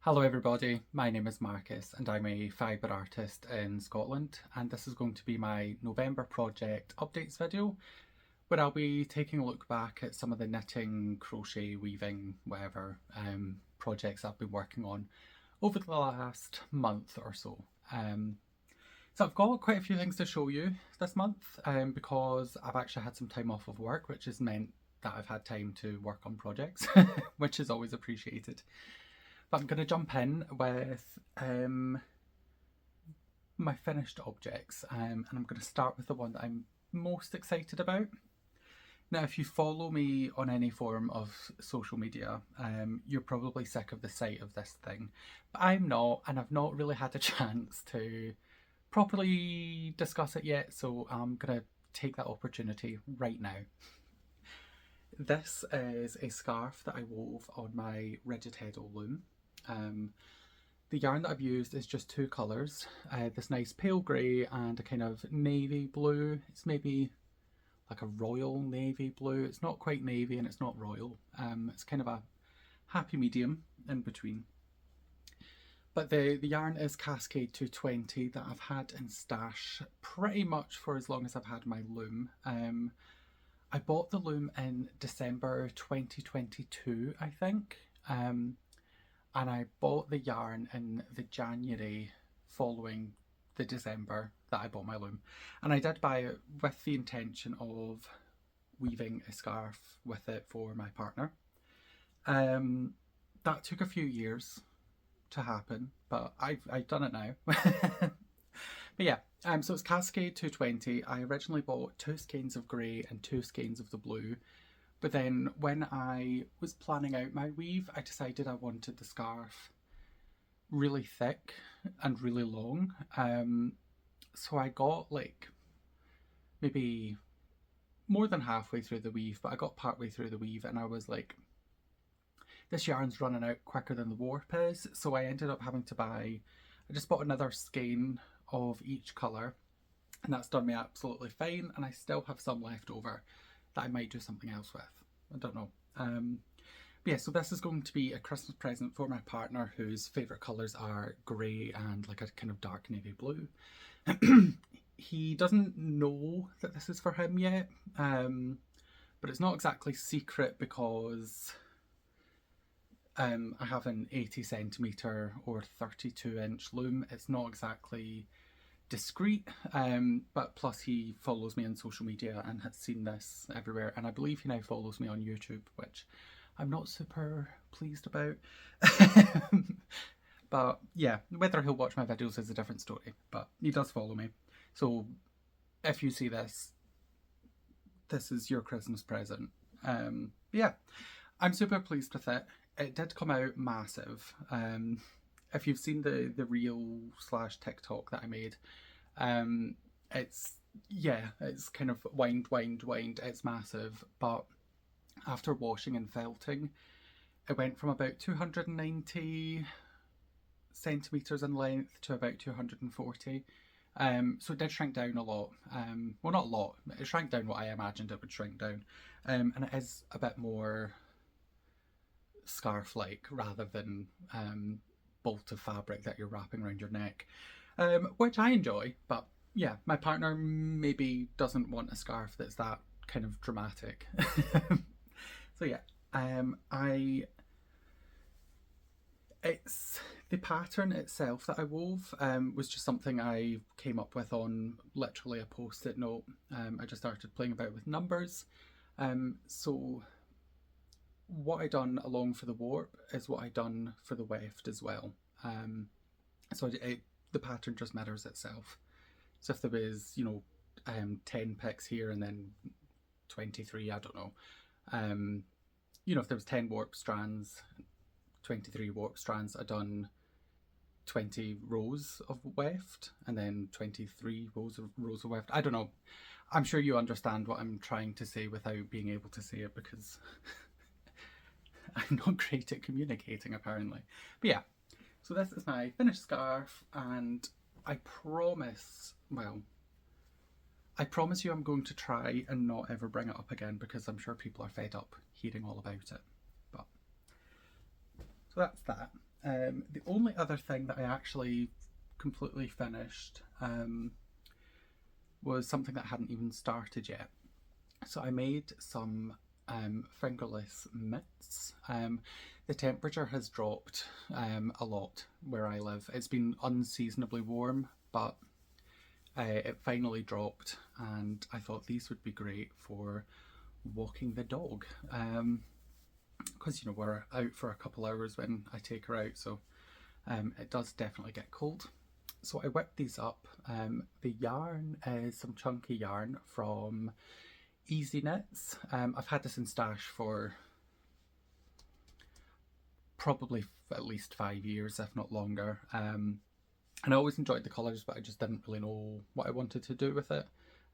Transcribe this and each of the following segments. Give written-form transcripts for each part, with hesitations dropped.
Hello everybody, my name is Marcus and I'm a fibre artist in Scotland, and this is going to be my November project updates video where I'll be taking a look back at some of the knitting, crochet, weaving, whatever projects I've been working on over the last month or so. So I've got quite a few things to show you this month because I've actually had some time off of work, which has meant that I've had time to work on projects, which is always appreciated. But I'm going to jump in with my finished objects, and I'm going to start with the one that I'm most excited about. Now, if you follow me on any form of social media, you're probably sick of the sight of this thing, but I'm not, and I've not really had a chance to properly discuss it yet, so I'm going to take that opportunity right now. This is a scarf that I wove on my Rigid Heddle loom. The yarn that I've used is just two colours, this nice pale grey and a kind of navy blue. It's maybe like a royal navy blue. It's not quite navy and it's not royal. It's kind of a happy medium in between. But the yarn is Cascade 220 that I've had in stash pretty much for as long as I've had my loom. I bought the loom in December 2022, I think. And I bought the yarn in the January following the December that I bought my loom. And I did buy it with the intention of weaving a scarf with it for my partner. That took a few years to happen, but I've done it now. But yeah, so it's Cascade 220. I originally bought 2 skeins of grey and 2 skeins of the blue. But then when I was planning out my weave, I decided I wanted the scarf really thick and really long. So I got like maybe more than halfway through the weave, but I got partway through the weave and I was like, this yarn's running out quicker than the warp is. So I ended up having to I just bought another skein of each colour, and that's done me absolutely fine. And I still have some left over that I might do something else with. I don't know. But yeah, so this is going to be a Christmas present for my partner, whose favourite colours are grey and like a kind of dark navy blue. He doesn't know that this is for him yet, but it's not exactly secret because I have an 80cm or 32-inch loom. It's not exactly discreet, but plus he follows me on social media and has seen this everywhere, and I believe he now follows me on YouTube, which I'm not super pleased about. But yeah, whether he'll watch my videos is a different story, but he does follow me. So if you see this, this is your Christmas present. Yeah, I'm super pleased with it. It did come out massive. If you've seen the reel/TikTok that I made, it's kind of wind, it's massive, but after washing and felting, it went from about 290 centimetres in length to about 240. So it did shrink down a lot. Well, not a lot, it shrank down what I imagined it would shrink down. And it is a bit more scarf-like rather than bolt of fabric that you're wrapping around your neck, which I enjoy. But yeah, my partner maybe doesn't want a scarf that's that kind of dramatic. So yeah, it's the pattern itself that I wove was just something I came up with on literally a post-it note. I just started playing about with numbers. So what I done along for the warp is what I done for the weft as well. So the pattern just mirrors itself. So if there was, 10 picks here and then 23, I don't know. If there was 10 warp strands, 23 warp strands, I done 20 rows of weft and then 23 rows of weft. I don't know. I'm sure you understand what I'm trying to say without being able to say it, because I'm not great at communicating apparently. But yeah, so this is my finished scarf, and I promise you I'm going to try and not ever bring it up again, because I'm sure people are fed up hearing all about it. But so that's that. The only other thing that I actually completely finished was something that I hadn't even started yet. So I made some fingerless mitts. The temperature has dropped a lot where I live. It's been unseasonably warm, but it finally dropped, and I thought these would be great for walking the dog. Because you know, we're out for a couple hours when I take her out, so it does definitely get cold. So I whipped these up. The yarn is some chunky yarn from Easy Knits. I've had this in stash for probably at least 5 years, if not longer. And I always enjoyed the colours, but I just didn't really know what I wanted to do with it.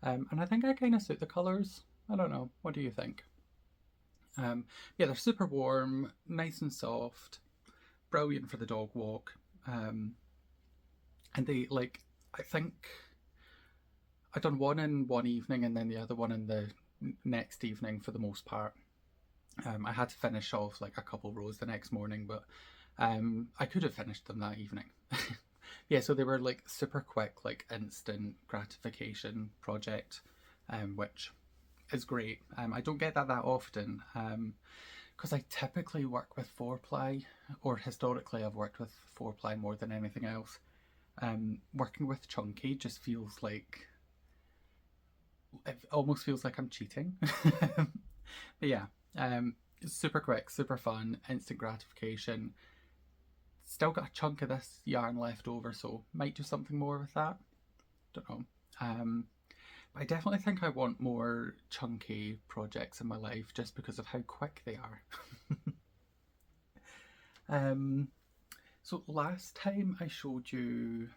And I think I kind of suit the colours. I don't know. What do you think? Yeah, they're super warm, nice and soft, brilliant for the dog walk. And they, like, I think I'd done one in one evening and then the other one in the next evening for the most part. I had to finish off like a couple rows the next morning, but I could have finished them that evening. Yeah, so they were like super quick, like instant gratification project, which is great. I don't get that often because I typically work with 4-ply, or historically I've worked with 4-ply more than anything else. Working with chunky just feels like, it almost feels like I'm cheating. But yeah, super quick, super fun, instant gratification. Still got a chunk of this yarn left over, so might do something more with that. Don't know. But I definitely think I want more chunky projects in my life just because of how quick they are. So last time I showed you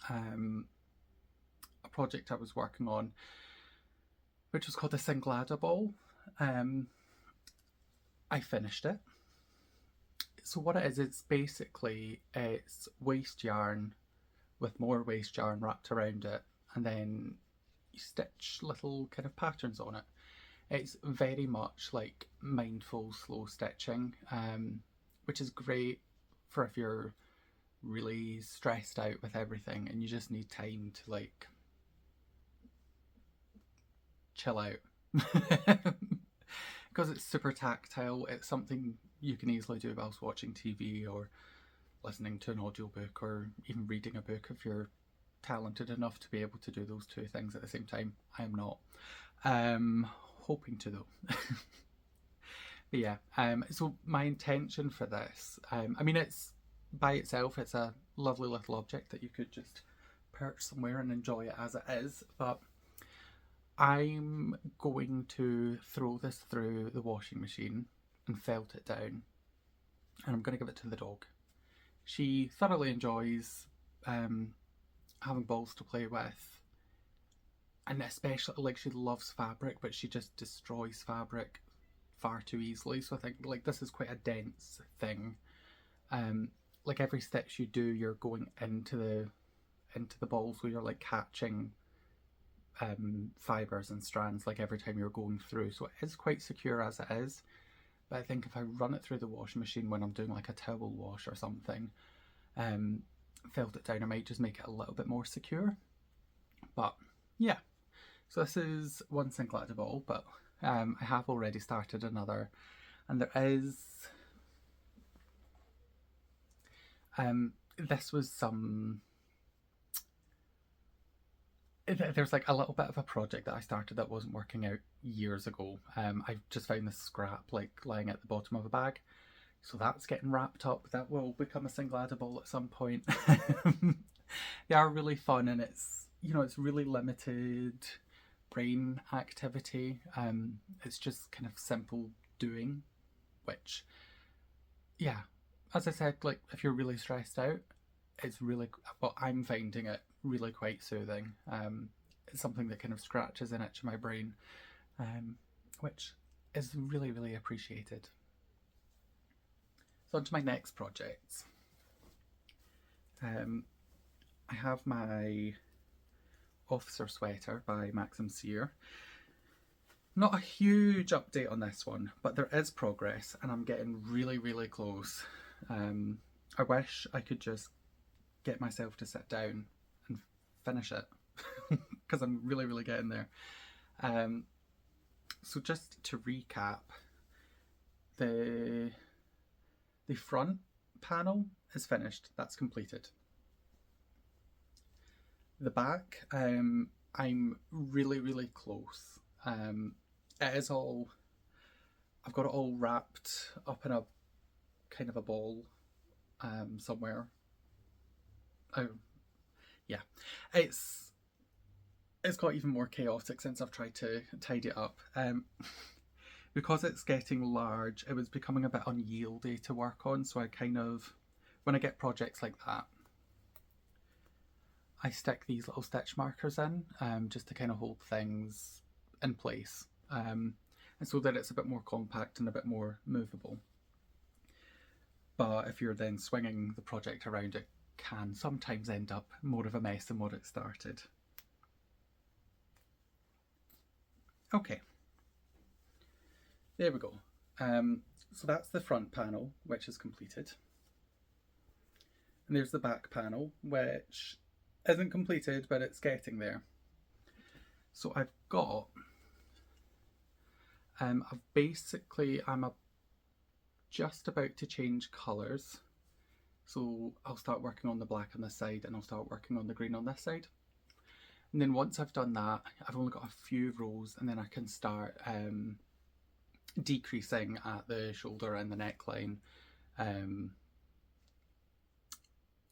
a project I was working on, which was called the Singlada Ball. I finished it. So what it is, it's basically, it's waste yarn with more waste yarn wrapped around it, and then you stitch little kind of patterns on it. It's very much like mindful slow stitching, which is great for if you're really stressed out with everything and you just need time to like chill out. Because it's super tactile, it's something you can easily do whilst watching TV or listening to an audiobook or even reading a book if you're talented enough to be able to do those two things at the same time. I am not. Hoping to though. But yeah, so my intention for this, I mean, it's by itself, it's a lovely little object that you could just perch somewhere and enjoy it as it is, but I'm going to throw this through the washing machine and felt it down, and I'm going to give it to the dog. She thoroughly enjoys having balls to play with, and especially, like, she loves fabric, but she just destroys fabric far too easily. So I think, like, this is quite a dense thing. Like, every stitch you do, you're going into the ball, so you're like catching fibers and strands like every time you're going through, so it is quite secure as it is. But I think if I run it through the washing machine when I'm doing like a towel wash or something, felt it down, I might just make it a little bit more secure. But yeah, so this is one Singlada ball, but I have already started another, and there is this was some, there's like a little bit of a project that I started that wasn't working out years ago. I just found this scrap like lying at the bottom of a bag, so that's getting wrapped up. That will become a Singlada ball at some point. They are really fun, and it's, you know, it's really limited brain activity. It's just kind of simple doing, which, yeah, as I said, like if you're really stressed out, it's really, well, I'm finding it really quite soothing. It's something that kind of scratches an itch in my brain, which is really, really appreciated. So on to my next project. I have my officer sweater by Maxim Sear. Not a huge update on this one, but there is progress, and I'm getting really, really close I wish I could just get myself to sit down and finish it because I'm really getting there. So just to recap, the front panel is finished, that's completed. The back, I'm really close. It is all, I've got it all wrapped up in a kind of a ball somewhere. Oh, yeah. It's got even more chaotic since I've tried to tidy it up. Because it's getting large, it was becoming a bit unyieldy to work on, so I kind of, when I get projects like that, I stick these little stitch markers in just to kind of hold things in place, and so that it's a bit more compact and a bit more movable. But if you're then swinging the project around, it can sometimes end up more of a mess than what it started. Okay, there we go. So that's the front panel, which is completed. And there's the back panel, which isn't completed, but it's getting there. So I've got, I'm just about to change colours. So I'll start working on the black on this side and I'll start working on the green on this side. And then once I've done that, I've only got a few rows and then I can start decreasing at the shoulder and the neckline.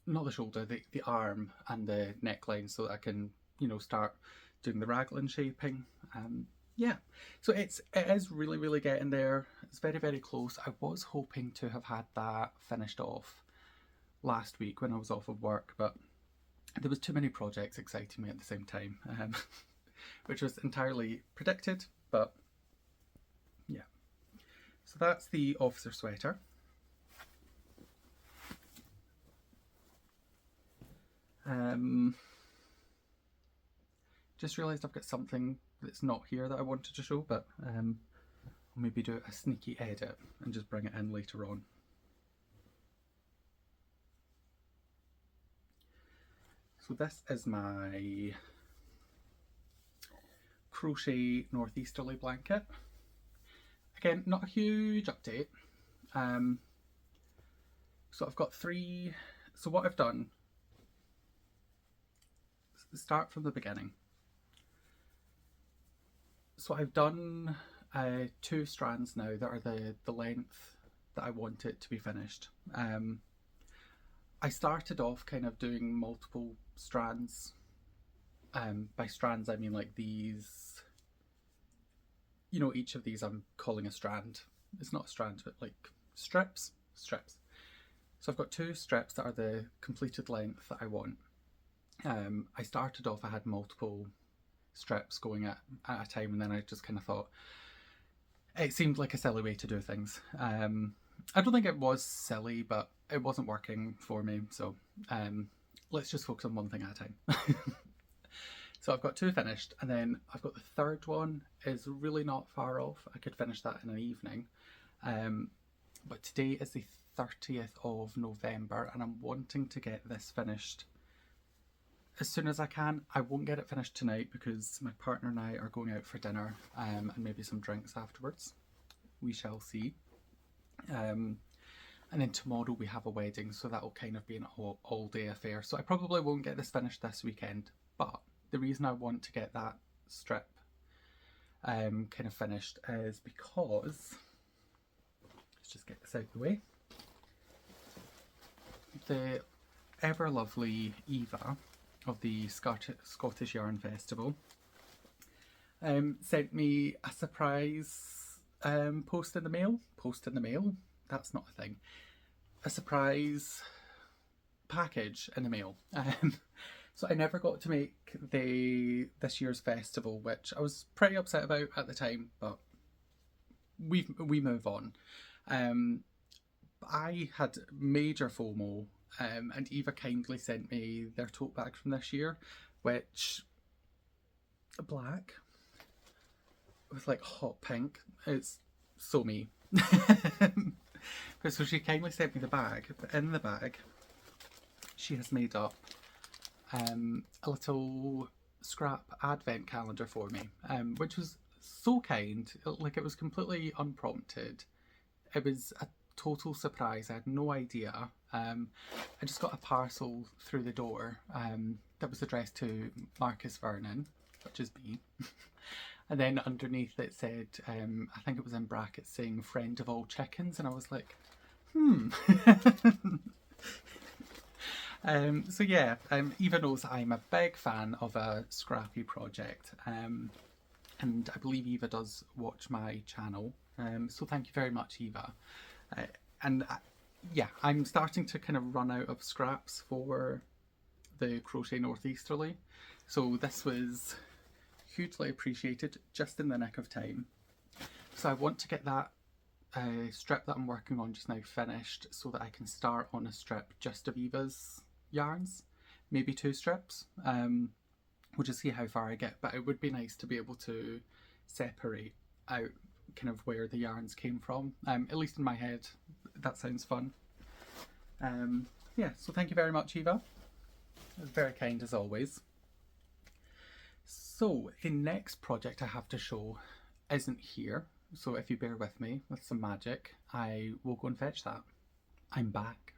Not the shoulder, the arm and the neckline, so that I can, you know, start doing the raglan shaping. Yeah, so it is really getting there. It's very close. I was hoping to have had that finished off last week when I was off of work, but there was too many projects exciting me at the same time, which was entirely predicted, but yeah. So that's the officer sweater. Just realised I've got something that's not here that I wanted to show, but I'll maybe do a sneaky edit and just bring it in later on. So this is my crochet northeasterly blanket. Again, not a huge update. So I've got 3, so what I've done, start from the beginning. So I've done 2 strands now that are the length that I want it to be finished. I started off kind of doing multiple strands. By strands I mean like these, you know, each of these I'm calling a strand. It's not a strand, but like strips. So I've got 2 strips that are the completed length that I want. I started off, I had multiple strips going at a time, and then I just kind of thought it seemed like a silly way to do things. I don't think it was silly, but it wasn't working for me, so let's just focus on one thing at a time. So I've got 2 finished, and then I've got the 3rd one is really not far off. I could finish that in an evening, but today is the 30th of November and I'm wanting to get this finished as soon as I can. I won't get it finished tonight because my partner and I are going out for dinner and maybe some drinks afterwards. We shall see. And then tomorrow we have a wedding, so that will kind of be an all day affair. So I probably won't get this finished this weekend, but the reason I want to get that strip kind of finished is because, let's just get this out of the way, the ever lovely Eva of the Scottish Yarn Festival sent me a surprise post in the mail. That's not a thing. A surprise package in the mail. So I never got to make this year's festival, which I was pretty upset about at the time, but we move on. I had major FOMO, and Eva kindly sent me their tote bag from this year, which black with like hot pink. It's so me. But so she kindly sent me the bag, but in the bag she has made up a little scrap advent calendar for me, which was so kind. Like, it was completely unprompted. It was a total surprise. I had no idea. I just got a parcel through the door that was addressed to Marcus Vernon, which is me. And then underneath it said, I think it was in brackets saying friend of all chickens, and I was like, so yeah, Eva knows I'm a big fan of a scrappy project, and I believe Eva does watch my channel, so thank you very much, Eva. Yeah, I'm starting to kind of run out of scraps for the Crochet Northeasterly, so this was hugely appreciated, just in the nick of time. So I want to get that strip that I'm working on just now finished so that I can start on a strip just of Eva's yarns, maybe 2 strips. We'll just see how far I get, but it would be nice to be able to separate out kind of where the yarns came from. At least in my head, that sounds fun. Yeah, so thank you very much, Eva. It was very kind as always. So the next project I have to show isn't here, so if you bear with me with some magic, I will go and fetch that. I'm back.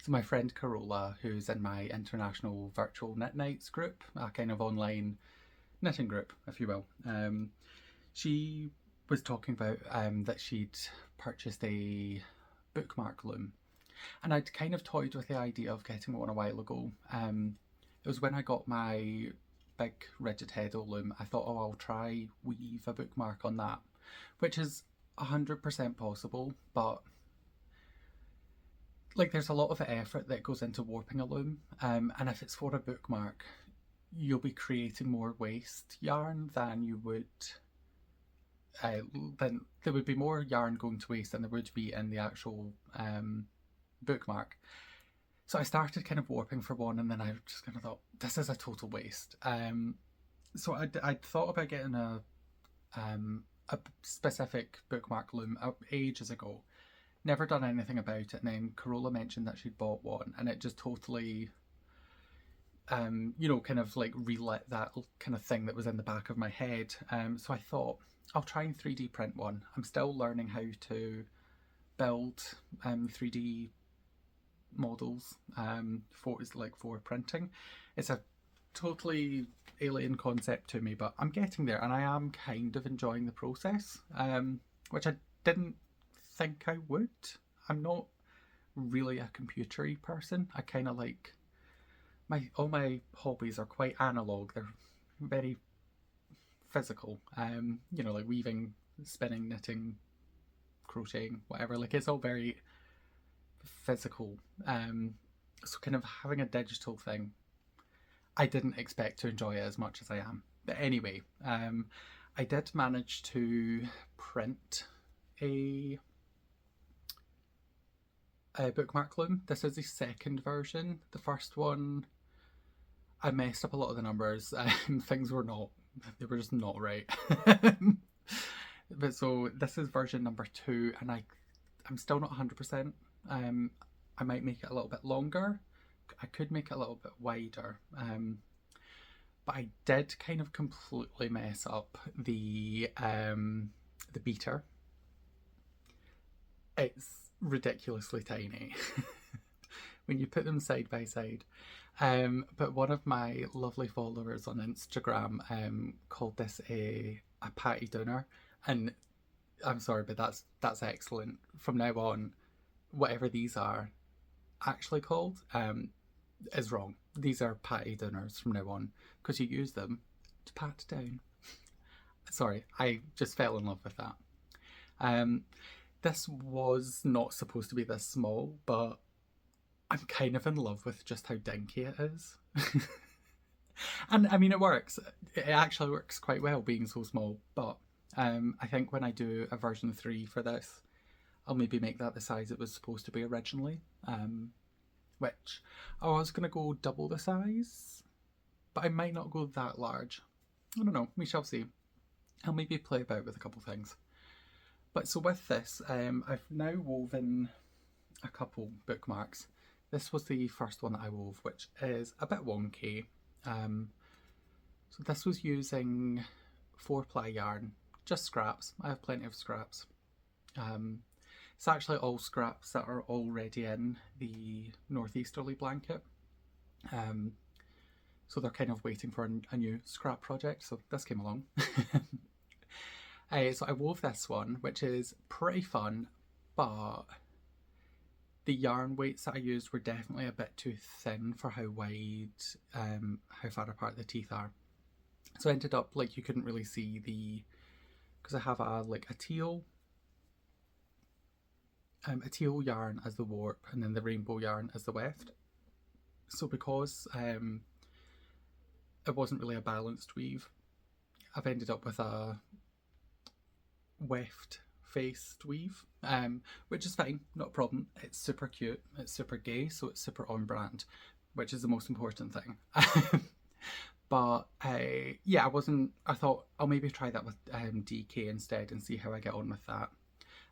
So my friend Carola, who's in my international virtual knit nights group, a kind of online knitting group, if you will, she was talking about that she'd purchased a bookmark loom, and I'd kind of toyed with the idea of getting one a while ago. It was when I got my big rigid heddle loom, I thought, oh, I'll try weave a bookmark on that, which is 100% possible, but like, there's a lot of effort that goes into warping a loom, and if it's for a bookmark, you'll be creating more waste yarn than you would then there would be more yarn going to waste than there would be in the actual bookmark. So I started kind of warping for one, and then I just kind of thought, this is a total waste. So I'd thought about getting a specific bookmark loom ages ago. Never done anything about it, and then Carola mentioned that she'd bought one, and it just totally, you know, kind of like relit that kind of thing that was in the back of my head. So I thought, I'll try and 3D print one. I'm still learning how to build 3D models for printing. It's a totally alien concept to me, but I'm getting there, and I am kind of enjoying the process, which I didn't think I would. I'm not really a computery person. I kind of like all my hobbies are quite analog. They're very physical, you know, like weaving, spinning, knitting, crocheting, whatever. Like, it's all very physical. So kind of having a digital thing, I didn't expect to enjoy it as much as I am. But anyway, I did manage to print a bookmark loom. This is the second version. The first one, I messed up a lot of the numbers. Things were they were just not right. But so this is version number 2, and I'm still not 100%. I might make it a little bit longer. I could make it a little bit wider. But I did kind of completely mess up the beater. It's ridiculously tiny when you put them side by side. But one of my lovely followers on Instagram called this a patty dooner, and I'm sorry, but that's excellent. From now on, whatever these are actually called is wrong. These are patty dooners from now on, because you use them to pat down. Sorry, I just fell in love with that. This was not supposed to be this small, but I'm kind of in love with just how dinky it is. And I mean, it works. It actually works quite well being so small, but I think when I do a version 3 for this, I'll maybe make that the size it was supposed to be originally. Which I was going to go double the size, but I might not go that large. I don't know, we shall see. I'll maybe play about with a couple things. But so with this, I've now woven a couple bookmarks. This was the first one that I wove, which is a bit wonky. So this was using 4-ply yarn, just scraps. I have plenty of scraps. It's actually all scraps that are already in the northeasterly blanket. So they're kind of waiting for a new scrap project, so this came along. So I wove this one, which is pretty fun, but the yarn weights that I used were definitely a bit too thin for how wide, how far apart the teeth are. So I ended up, like, you couldn't really see because I have a teal yarn as the warp and then the rainbow yarn as the weft. So because it wasn't really a balanced weave, I've ended up with a weft faced weave, which is fine, not a problem. It's super cute, it's super gay, so it's super on brand, which is the most important thing. But yeah, I thought I'll maybe try that with DK instead and see how I get on with that.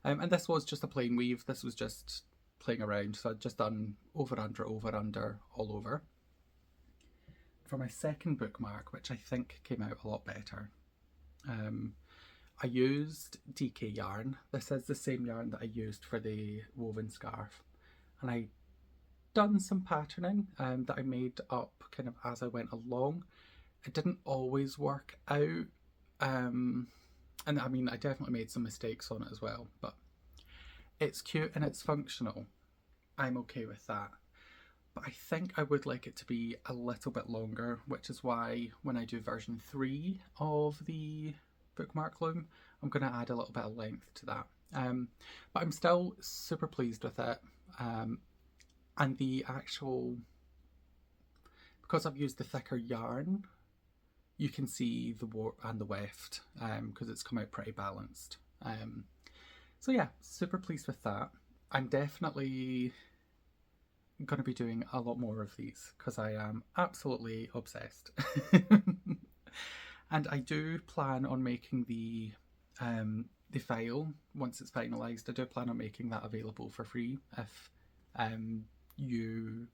And this was just a plain weave, this was just playing around, so I'd just done over under all over. For my second bookmark, which I think came out a lot better, I used DK yarn. This is the same yarn that I used for the woven scarf, and I done some patterning that I made up kind of as I went along. It didn't always work out, and I mean I definitely made some mistakes on it as well, but it's cute and it's functional. I'm okay with that. But I think I would like it to be a little bit longer, which is why when I do version 3 of the bookmark loom, I'm going to add a little bit of length to that. But I'm still super pleased with it. And the actual, because I've used the thicker yarn, you can see the warp and the weft because it's come out pretty balanced. So yeah, super pleased with that. I'm definitely going to be doing a lot more of these because I am absolutely obsessed. And I do plan on making the file, once it's finalised, I do plan on making that available for free if you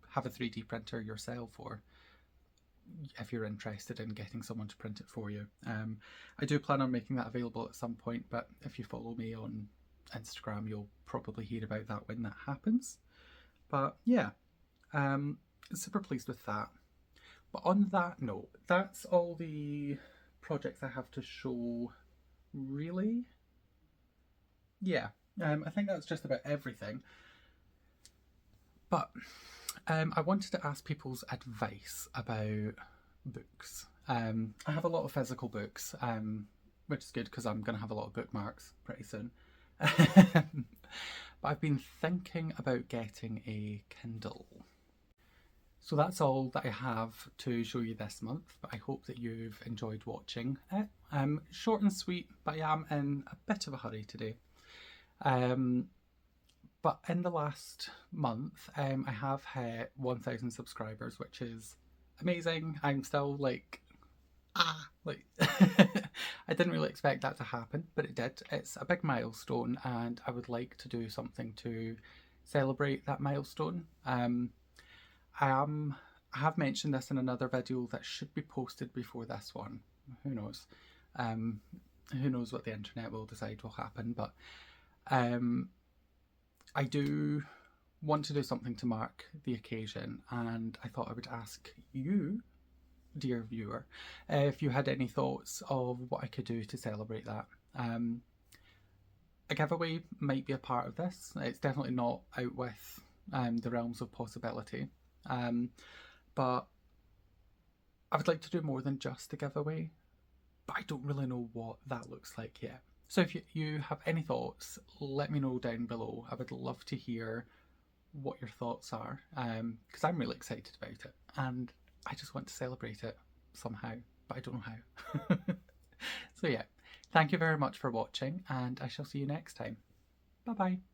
have a 3D printer yourself, or if you're interested in getting someone to print it for you. I do plan on making that available at some point, but if you follow me on Instagram, you'll probably hear about that when that happens. But yeah, super pleased with that. But on that note, that's all the projects I have to show, really. Yeah, I think that's just about everything. But I wanted to ask people's advice about books. I have a lot of physical books, which is good because I'm going to have a lot of bookmarks pretty soon. But I've been thinking about getting a Kindle. So that's all that I have to show you this month, but I hope that you've enjoyed watching it. Short and sweet, but I am in a bit of a hurry today. But in the last month, I have hit 1,000 subscribers, which is amazing. I'm still like, I didn't really expect that to happen, but it did. It's a big milestone, and I would like to do something to celebrate that milestone. I have mentioned this in another video that should be posted before this one. Who knows? Who knows what the internet will decide will happen, but I do want to do something to mark the occasion, and I thought I would ask you, dear viewer, if you had any thoughts of what I could do to celebrate that. A giveaway might be a part of this. It's definitely not out with the realms of possibility. But I would like to do more than just a giveaway, but I don't really know what that looks like yet. So if you have any thoughts, let me know down below. I would love to hear what your thoughts are, because I'm really excited about it and I just want to celebrate it somehow, but I don't know how. So yeah, thank you very much for watching, and I shall see you next time. Bye bye.